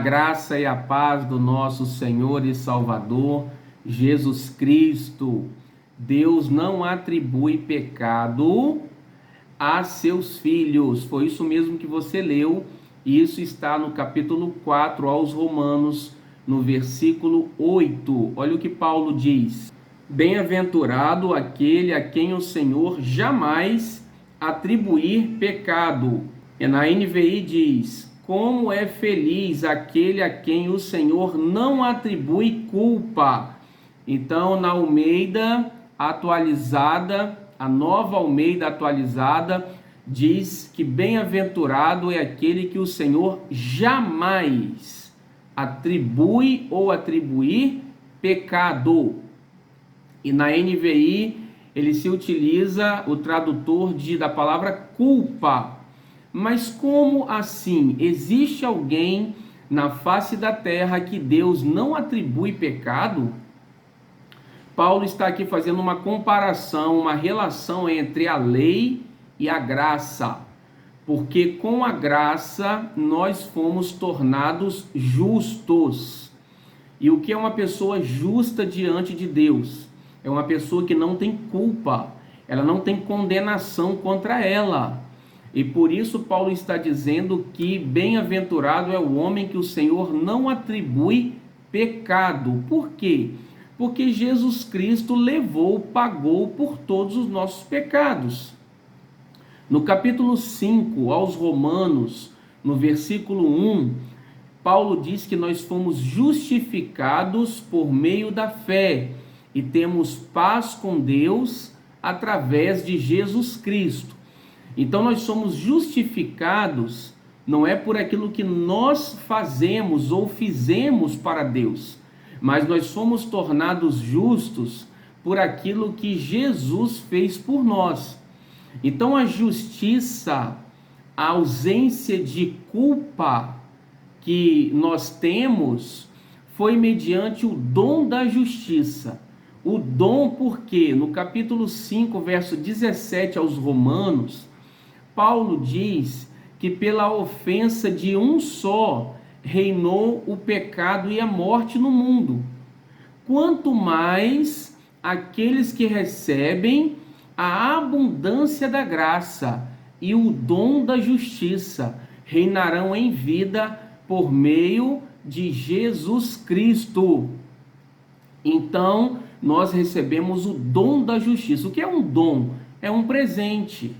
graça e a paz do nosso Senhor e Salvador, Jesus Cristo. Deus não atribui pecado a seus filhos. Foi isso mesmo que você leu, e isso está no capítulo 4 aos Romanos, no versículo 8. Olha o que Paulo diz: bem-aventurado aquele a quem o Senhor jamais atribuir pecado. E na NVI diz: como é feliz aquele a quem o Senhor não atribui culpa. Então, na Almeida atualizada, a Nova Almeida atualizada, diz que bem-aventurado é aquele que o Senhor jamais atribui ou atribuir pecado. E na NVI, ele se utiliza o tradutor da palavra culpa. Mas como assim? Existe alguém na face da terra que Deus não atribui pecado? Paulo está aqui fazendo uma comparação, uma relação entre a lei e a graça. Porque com a graça nós fomos tornados justos. E o que é uma pessoa justa diante de Deus? É uma pessoa que não tem culpa, ela não tem condenação contra ela. E por isso Paulo está dizendo que bem-aventurado é o homem que o Senhor não atribui pecado. Por quê? Porque Jesus Cristo pagou por todos os nossos pecados. No capítulo 5 aos Romanos, no versículo 1, Paulo diz que nós fomos justificados por meio da fé e temos paz com Deus através de Jesus Cristo. Então nós somos justificados não é por aquilo que nós fazemos ou fizemos para Deus, mas nós somos tornados justos por aquilo que Jesus fez por nós. Então a justiça, a ausência de culpa que nós temos foi mediante o dom da justiça. O dom porque no capítulo 5, verso 17 aos Romanos, Paulo diz que pela ofensa de um só reinou o pecado e a morte no mundo. Quanto mais aqueles que recebem a abundância da graça e o dom da justiça reinarão em vida por meio de Jesus Cristo. Então, nós recebemos o dom da justiça. O que é um dom? É um presente.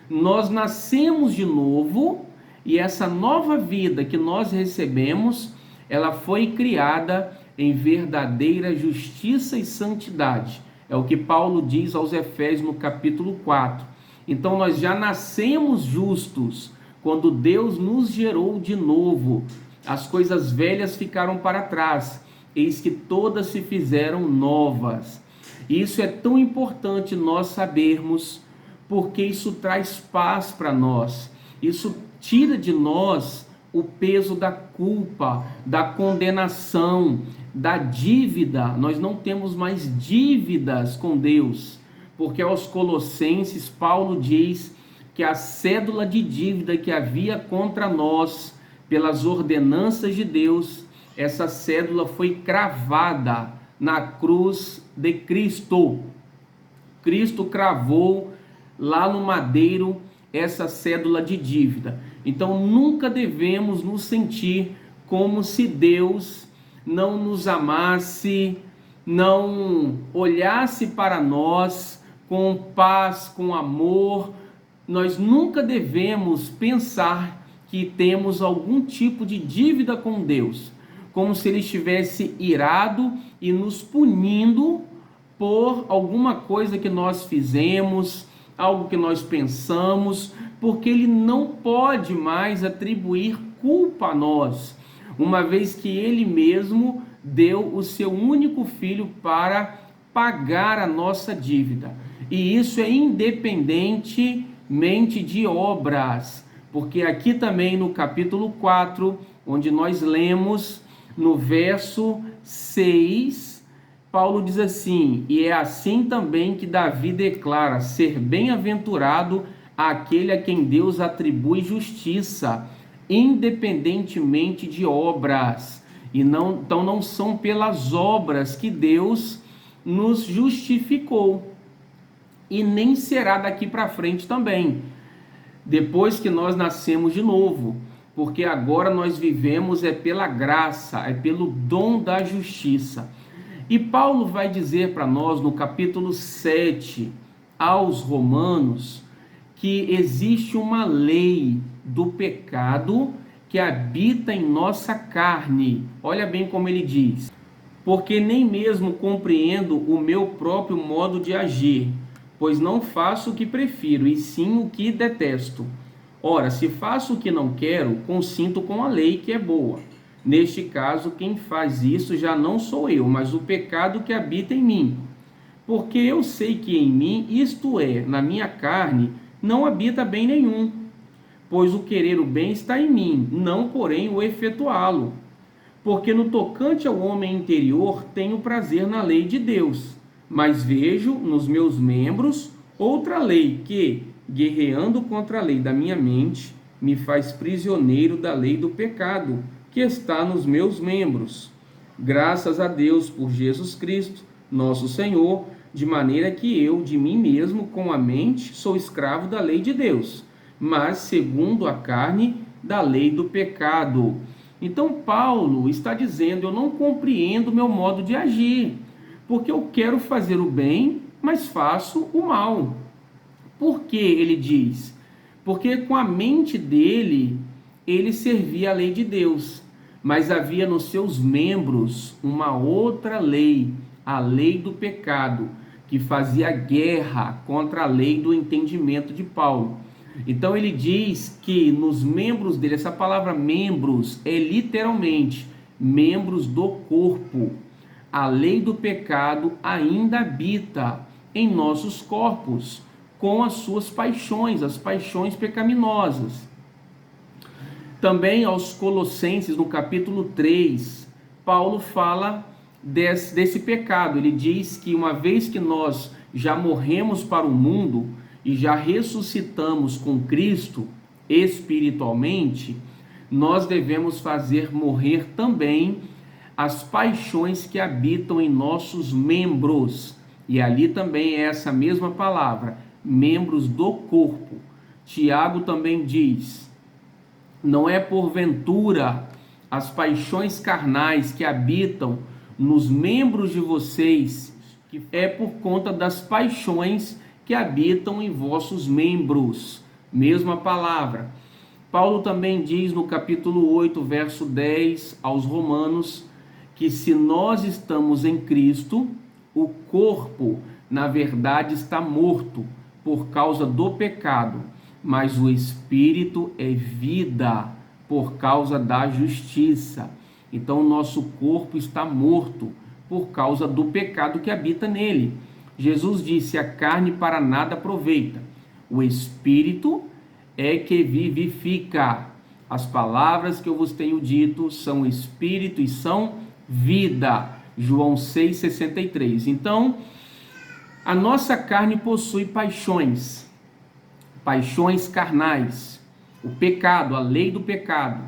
Nós nascemos de novo e essa nova vida que nós recebemos, ela foi criada em verdadeira justiça e santidade. É o que Paulo diz aos Efésios no capítulo 4. Então nós já nascemos justos quando Deus nos gerou de novo. As coisas velhas ficaram para trás, eis que todas se fizeram novas. E isso é tão importante nós sabermos, porque isso traz paz para nós, isso tira de nós o peso da culpa, da condenação, da dívida. Nós não temos mais dívidas com Deus, porque aos Colossenses Paulo diz que a cédula de dívida que havia contra nós, pelas ordenanças de Deus, essa cédula foi cravada na cruz de Cristo. Cristo cravou lá no madeiro essa cédula de dívida. Então nunca devemos nos sentir como se Deus não nos amasse, não olhasse para nós com paz, com amor. Nós nunca devemos pensar que temos algum tipo de dívida com Deus, como se Ele estivesse irado e nos punindo por alguma coisa que nós fizemos, algo que nós pensamos, porque Ele não pode mais atribuir culpa a nós, uma vez que Ele mesmo deu o seu único filho para pagar a nossa dívida. E isso é independentemente de obras, porque aqui também no capítulo 4, onde nós lemos no verso 6, Paulo diz assim: e é assim também que Davi declara ser bem-aventurado aquele a quem Deus atribui justiça, independentemente de obras. Então não são pelas obras que Deus nos justificou. E nem será daqui para frente também, depois que nós nascemos de novo. Porque agora nós vivemos pela graça, pelo dom da justiça. E Paulo vai dizer para nós no capítulo 7 aos Romanos que existe uma lei do pecado que habita em nossa carne. Olha bem como ele diz: porque nem mesmo compreendo o meu próprio modo de agir, pois não faço o que prefiro, e sim o que detesto. Ora, se faço o que não quero, consinto com a lei que é boa. Neste caso, quem faz isso já não sou eu, mas o pecado que habita em mim. Porque eu sei que em mim, isto é, na minha carne, não habita bem nenhum. Pois o querer o bem está em mim, não porém o efetuá-lo. Porque no tocante ao homem interior, tenho prazer na lei de Deus, mas vejo nos meus membros outra lei que, guerreando contra a lei da minha mente, me faz prisioneiro da lei do pecado, que está nos meus membros. Graças a Deus por Jesus Cristo, nosso Senhor, de maneira que eu, de mim mesmo, com a mente, sou escravo da lei de Deus, mas segundo a carne, da lei do pecado. Então Paulo está dizendo: eu não compreendo o meu modo de agir, porque eu quero fazer o bem, mas faço o mal. Por que ele diz? Porque com a mente dele, ele servia a lei de Deus, mas havia nos seus membros uma outra lei, a lei do pecado, que fazia guerra contra a lei do entendimento de Paulo. Então ele diz que nos membros dele, essa palavra membros é literalmente membros do corpo. A lei do pecado ainda habita em nossos corpos, com as suas paixões, as paixões pecaminosas. Também aos Colossenses, no capítulo 3, Paulo fala desse pecado. Ele diz que uma vez que nós já morremos para o mundo e já ressuscitamos com Cristo espiritualmente, nós devemos fazer morrer também as paixões que habitam em nossos membros. E ali também é essa mesma palavra, membros do corpo. Tiago também diz: não é porventura as paixões carnais que habitam nos membros de vocês, que é por conta das paixões que habitam em vossos membros. Mesma palavra. Paulo também diz no capítulo 8, verso 10 aos Romanos, que se nós estamos em Cristo, o corpo, na verdade, está morto por causa do pecado, mas o espírito é vida por causa da justiça. Então o nosso corpo está morto por causa do pecado que habita nele. Jesus disse: a carne para nada aproveita, o espírito é que vivifica. As palavras que eu vos tenho dito são espírito e são vida. João 6,63. Então, a nossa carne possui paixões carnais, o pecado, a lei do pecado.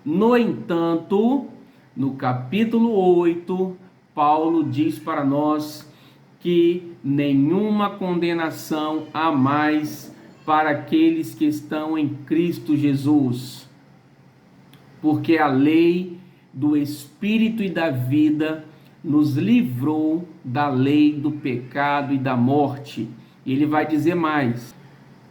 No entanto, no capítulo 8, Paulo diz para nós que nenhuma condenação há mais para aqueles que estão em Cristo Jesus, porque a lei do Espírito e da vida nos livrou da lei do pecado e da morte. Ele vai dizer mais: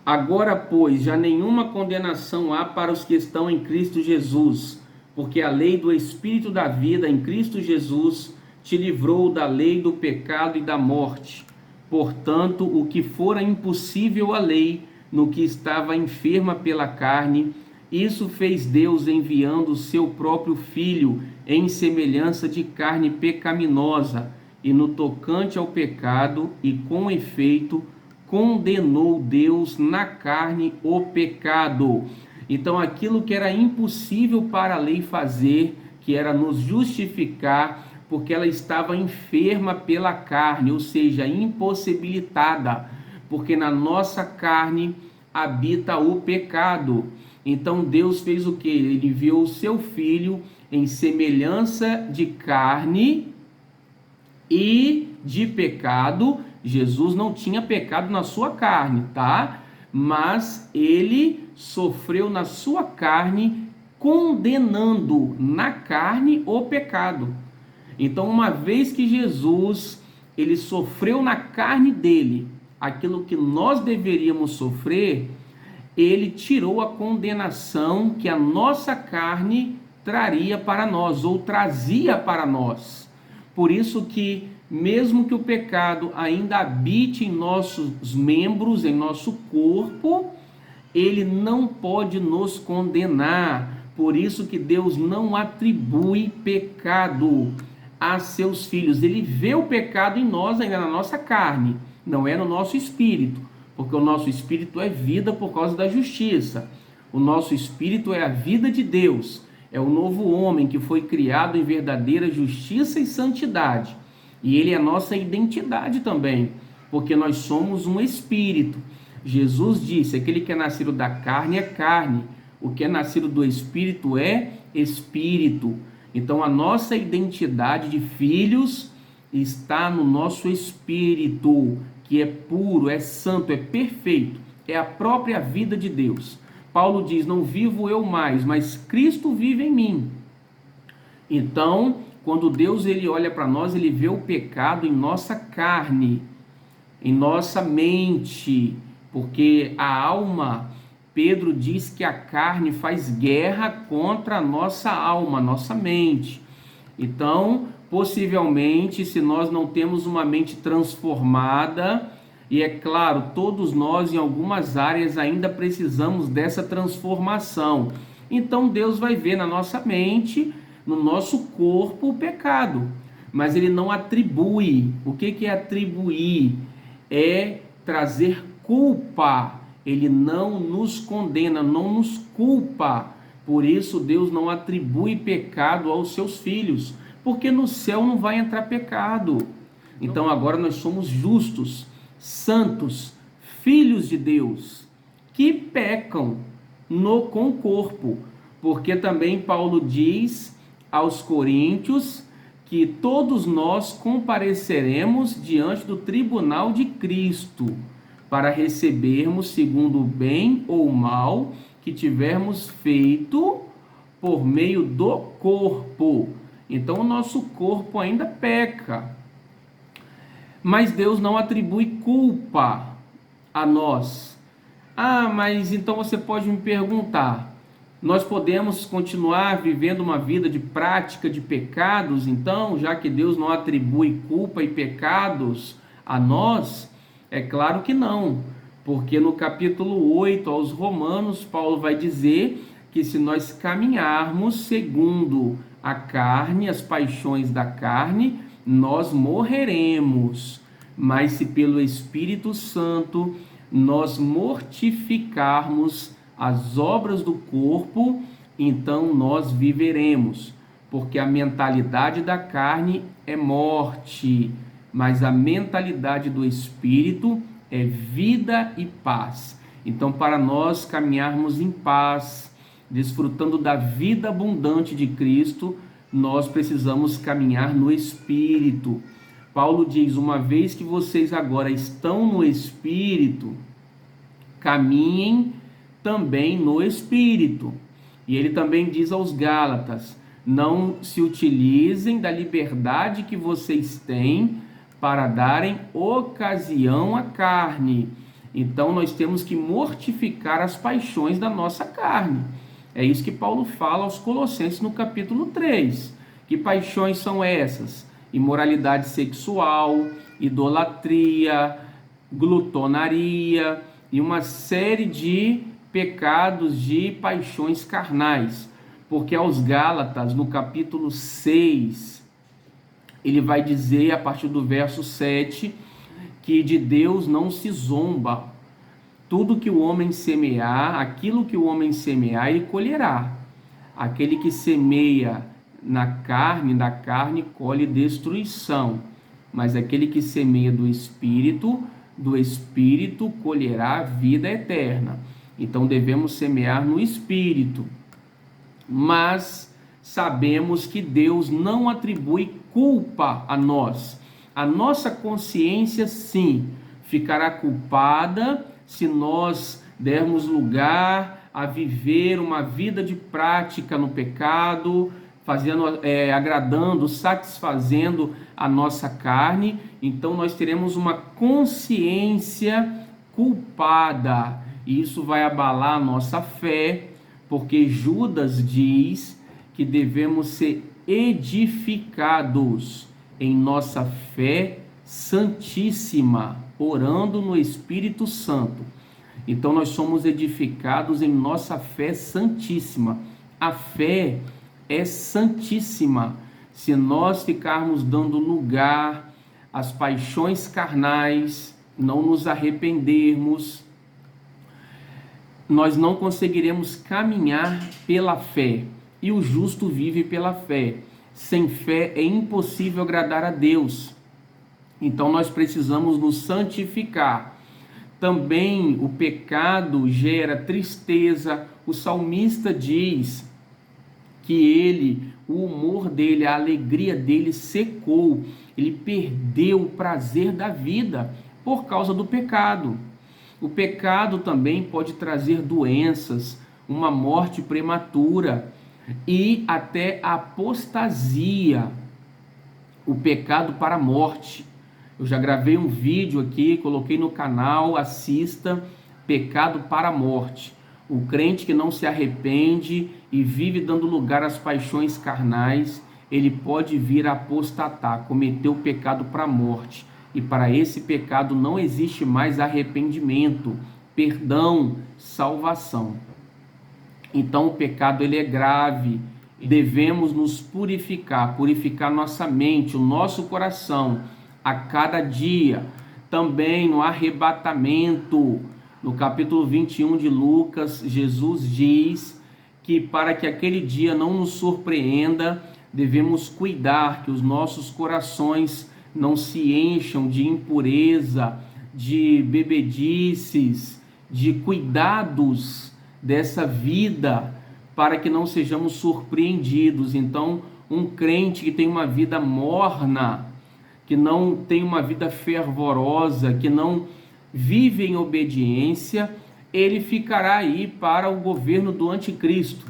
agora, pois, já nenhuma condenação há para os que estão em Cristo Jesus, porque a lei do Espírito da vida em Cristo Jesus te livrou da lei do pecado e da morte. Portanto, o que fora impossível à lei, no que estava enferma pela carne, isso fez Deus enviando o seu próprio Filho em semelhança de carne pecaminosa, e no tocante ao pecado, e com efeito, condenou Deus na carne o pecado. Então aquilo que era impossível para a lei fazer, que era nos justificar, porque ela estava enferma pela carne, ou seja, impossibilitada, porque na nossa carne habita o pecado. Então Deus fez o que? Ele enviou o seu filho em semelhança de carne e de pecado. Jesus não tinha pecado na sua carne, tá? Mas ele sofreu na sua carne, condenando na carne o pecado. Então, uma vez que Jesus, ele sofreu na carne dele aquilo que nós deveríamos sofrer, ele tirou a condenação que a nossa carne traria para nós, ou trazia para nós. Por isso que, mesmo que o pecado ainda habite em nossos membros, em nosso corpo, ele não pode nos condenar. Por isso que Deus não atribui pecado a seus filhos. Ele vê o pecado em nós, ainda na nossa carne, não é no nosso espírito, porque o nosso espírito é vida por causa da justiça. O nosso espírito é a vida de Deus, é o novo homem que foi criado em verdadeira justiça e santidade. E ele é a nossa identidade também, porque nós somos um espírito. Jesus disse: aquele que é nascido da carne é carne, o que é nascido do espírito é espírito. Então a nossa identidade de filhos está no nosso espírito, que é puro, é santo, é perfeito, é a própria vida de Deus. Paulo diz: não vivo eu mais, mas Cristo vive em mim. Então, quando Deus ele olha para nós, ele vê o pecado em nossa carne, em nossa mente, porque a alma, Pedro diz que a carne faz guerra contra a nossa alma, nossa mente. Então, possivelmente, se nós não temos uma mente transformada, e é claro, todos nós em algumas áreas ainda precisamos dessa transformação. Então Deus vai ver na nossa mente, no nosso corpo, o pecado. Mas ele não atribui. O que é atribuir? É trazer culpa. Ele não nos condena, não nos culpa. Por isso Deus não atribui pecado aos seus filhos, porque no céu não vai entrar pecado. Então agora nós somos justos, santos, filhos de Deus, que pecam com o corpo, porque também Paulo diz aos Coríntios que todos nós compareceremos diante do tribunal de Cristo, para recebermos segundo o bem ou o mal que tivermos feito por meio do corpo. Então o nosso corpo ainda peca, mas Deus não atribui culpa a nós. Mas então você pode me perguntar, nós podemos continuar vivendo uma vida de prática de pecados, então, já que Deus não atribui culpa e pecados a nós? É claro que não, porque no capítulo 8 aos Romanos, Paulo vai dizer que se nós caminharmos segundo a carne, as paixões da carne, nós morreremos. Mas se pelo Espírito Santo nós mortificarmos as obras do corpo, então nós viveremos, porque a mentalidade da carne é morte, mas a mentalidade do Espírito é vida e paz. Então, para nós caminharmos em paz, desfrutando da vida abundante de Cristo, nós precisamos caminhar no Espírito. Paulo diz: uma vez que vocês agora estão no Espírito, caminhem também no Espírito. E ele também diz aos Gálatas: não se utilizem da liberdade que vocês têm para darem ocasião à carne. Então nós temos que mortificar as paixões da nossa carne. É isso que Paulo fala aos Colossenses no capítulo 3. Que paixões são essas? Imoralidade sexual, idolatria, glutonaria e uma série de pecados de paixões carnais. Porque aos Gálatas, no capítulo 6, ele vai dizer, a partir do verso 7, que de Deus não se zomba. Tudo que o homem semear, aquilo que o homem semear, ele colherá. Aquele que semeia na carne, da carne colhe destruição. Mas aquele que semeia do Espírito colherá vida eterna. Então devemos semear no espírito. Mas sabemos que Deus não atribui culpa a nós. A nossa consciência, sim, ficará culpada se nós dermos lugar a viver uma vida de prática no pecado, agradando, satisfazendo a nossa carne. Então nós teremos uma consciência culpada, e isso vai abalar a nossa fé, porque Judas diz que devemos ser edificados em nossa fé santíssima, orando no Espírito Santo. Então nós somos edificados em nossa fé santíssima. A fé é santíssima. Se nós ficarmos dando lugar às paixões carnais, não nos arrependermos, nós não conseguiremos caminhar pela fé. E o justo vive pela fé. Sem fé é impossível agradar a Deus. Então nós precisamos nos santificar. Também o pecado gera tristeza. O salmista diz que o humor dele, a alegria dele secou. Ele perdeu o prazer da vida por causa do pecado. O pecado também pode trazer doenças, uma morte prematura e até a apostasia. O pecado para a morte. Eu já gravei um vídeo aqui, coloquei no canal, assista, Pecado para a Morte. O crente que não se arrepende e vive dando lugar às paixões carnais, ele pode vir a apostatar, cometer o pecado para a morte. E para esse pecado não existe mais arrependimento, perdão, salvação. Então o pecado ele é grave. Devemos nos purificar nossa mente, o nosso coração a cada dia. Também no arrebatamento, no capítulo 21 de Lucas, Jesus diz que para que aquele dia não nos surpreenda, devemos cuidar que os nossos corações não se encham de impureza, de bebedices, de cuidados dessa vida, para que não sejamos surpreendidos. Então, um crente que tem uma vida morna, que não tem uma vida fervorosa, que não vive em obediência, ele ficará aí para o governo do anticristo.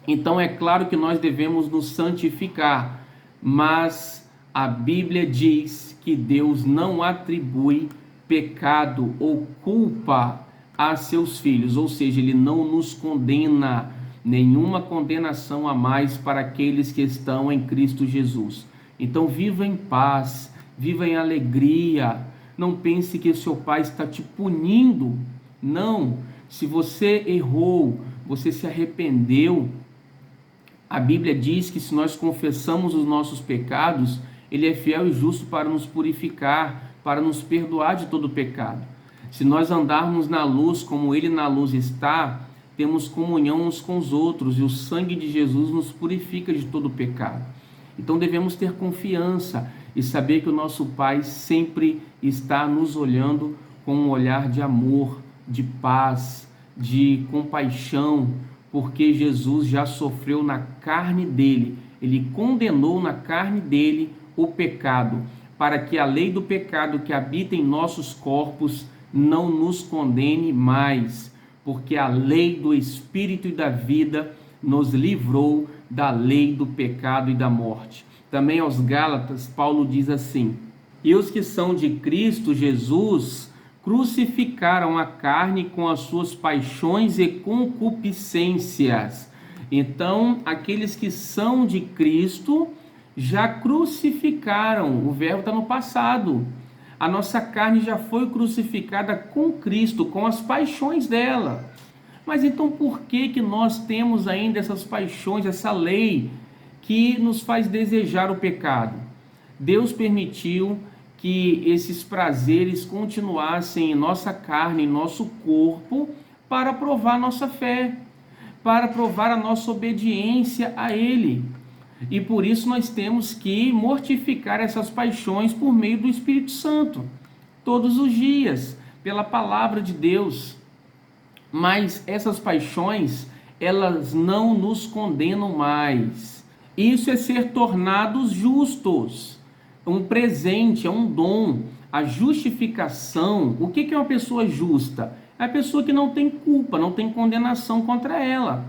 Então é claro que nós devemos nos santificar, mas a Bíblia diz que Deus não atribui pecado ou culpa a seus filhos, ou seja, Ele não nos condena, nenhuma condenação a mais para aqueles que estão em Cristo Jesus. Então viva em paz, viva em alegria, não pense que o seu pai está te punindo, não. Se você errou, você se arrependeu, a Bíblia diz que se nós confessamos os nossos pecados, Ele é fiel e justo para nos purificar, para nos perdoar de todo pecado. Se nós andarmos na luz como Ele na luz está, temos comunhão uns com os outros e o sangue de Jesus nos purifica de todo pecado. Então devemos ter confiança e saber que o nosso Pai sempre está nos olhando com um olhar de amor, de paz, de compaixão, porque Jesus já sofreu na carne dele, Ele condenou na carne dele o pecado, para que a lei do pecado que habita em nossos corpos não nos condene mais, porque a lei do Espírito e da vida nos livrou da lei do pecado e da morte. Também aos Gálatas, Paulo diz assim: e os que são de Cristo Jesus crucificaram a carne com as suas paixões e concupiscências. Então, aqueles que são de Cristo já crucificaram, o verbo está no passado. A nossa carne já foi crucificada com Cristo, com as paixões dela. Mas então por que nós temos ainda essas paixões, essa lei que nos faz desejar o pecado? Deus permitiu que esses prazeres continuassem em nossa carne, em nosso corpo, para provar nossa fé, para provar a nossa obediência a Ele. E por isso nós temos que mortificar essas paixões por meio do Espírito Santo, todos os dias, pela palavra de Deus. Mas essas paixões, elas não nos condenam mais. Isso é ser tornados justos. Um presente, é um dom. A justificação, o que é uma pessoa justa? É a pessoa que não tem culpa, não tem condenação contra ela.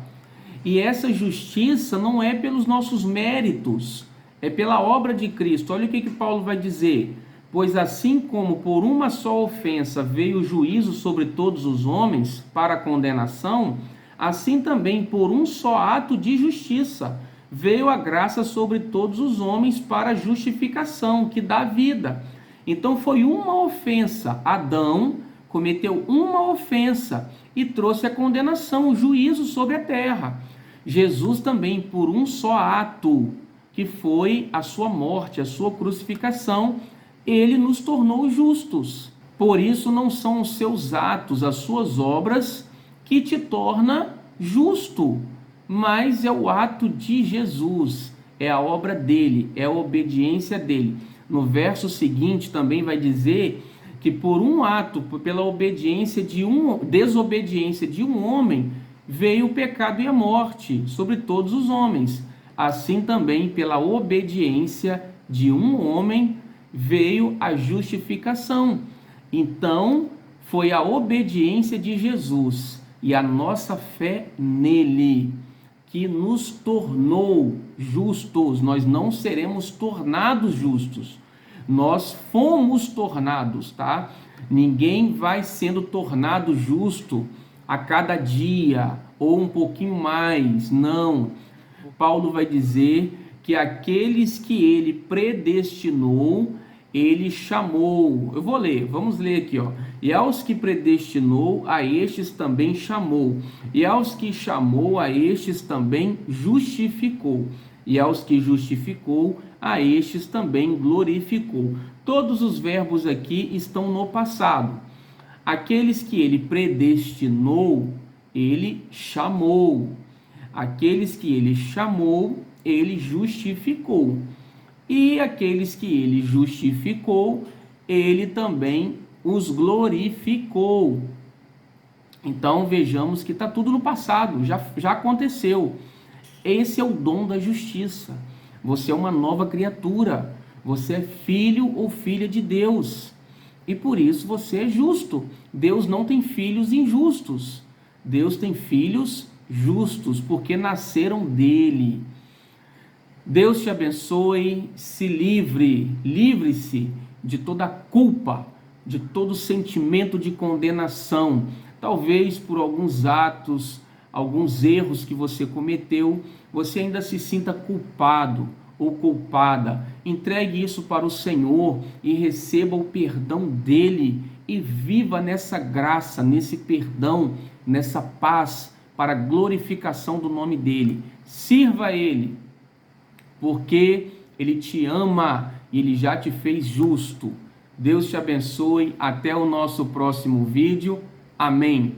E essa justiça não é pelos nossos méritos, é pela obra de Cristo. Olha o que Paulo vai dizer. Pois assim como por uma só ofensa veio o juízo sobre todos os homens para a condenação, assim também por um só ato de justiça veio a graça sobre todos os homens para a justificação, que dá vida. Então foi uma ofensa. Adão cometeu uma ofensa e trouxe a condenação, o juízo sobre a terra. Jesus também, por um só ato, que foi a sua morte, a sua crucificação, ele nos tornou justos. Por isso não são os seus atos, as suas obras que te torna justo, mas é o ato de Jesus, é a obra dele, é a obediência dele. No verso seguinte também vai dizer que por um ato, pela desobediência de um homem, veio o pecado e a morte sobre todos os homens. Assim também pela obediência de um homem veio a justificação. Então, foi a obediência de Jesus e a nossa fé nele que nos tornou justos. Nós não seremos tornados justos. Nós fomos tornados, tá? Ninguém vai sendo tornado justo a cada dia ou um pouquinho mais. Não. Paulo vai dizer que aqueles que ele predestinou, ele chamou. Eu vou ler, vamos ler aqui, ó. E aos que predestinou, a estes também chamou. E aos que chamou, a estes também justificou. E aos que justificou, a estes também glorificou. Todos os verbos aqui estão no passado. Aqueles que ele predestinou, ele chamou. Aqueles que ele chamou, ele justificou. E aqueles que ele justificou, ele também os glorificou. Então vejamos que está tudo no passado, já aconteceu. Esse é o dom da justiça. Você é uma nova criatura. Você é filho ou filha de Deus. E por isso você é justo. Deus não tem filhos injustos. Deus tem filhos justos, porque nasceram dele. Deus te abençoe, se livre-se de toda culpa, de todo sentimento de condenação. Talvez por alguns atos, alguns erros que você cometeu, você ainda se sinta culpado ou culpada. Entregue isso para o Senhor e receba o perdão dele e viva nessa graça, nesse perdão, nessa paz, para a glorificação do nome dele. Sirva a ele, porque ele te ama e ele já te fez justo. Deus te abençoe. Até o nosso próximo vídeo. Amém.